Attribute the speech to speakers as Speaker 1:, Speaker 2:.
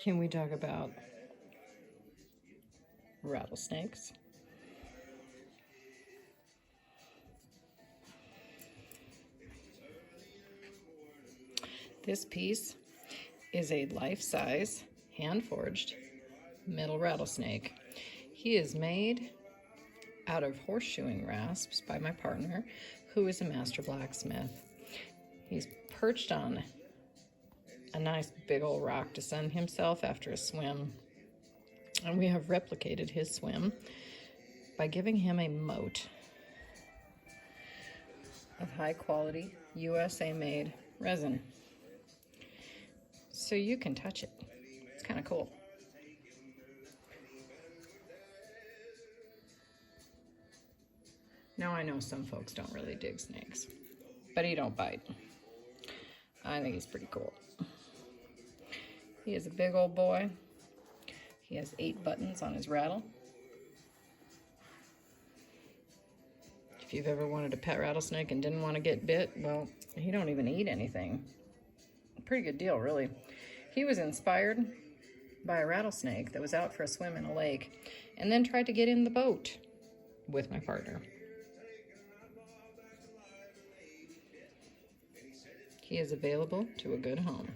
Speaker 1: Can we talk about rattlesnakes? This piece is a life-size, hand-forged metal rattlesnake. He is made out of horseshoeing rasps by my partner, who is a master blacksmith. He's perched on a nice big old rock to sun himself after a swim. And we have replicated his swim by giving him a moat of high quality USA made resin. So you can touch it. It's kind of cool. Now I know some folks don't really dig snakes, but he don't bite. I think he's pretty cool. He is a big old boy. He has 8 buttons on his rattle. If you've ever wanted a pet rattlesnake and didn't want to get bit, well, he don't even eat anything. Pretty good deal, really. He was inspired by a rattlesnake that was out for a swim in a lake and then tried to get in the boat with my partner. He is available to a good home.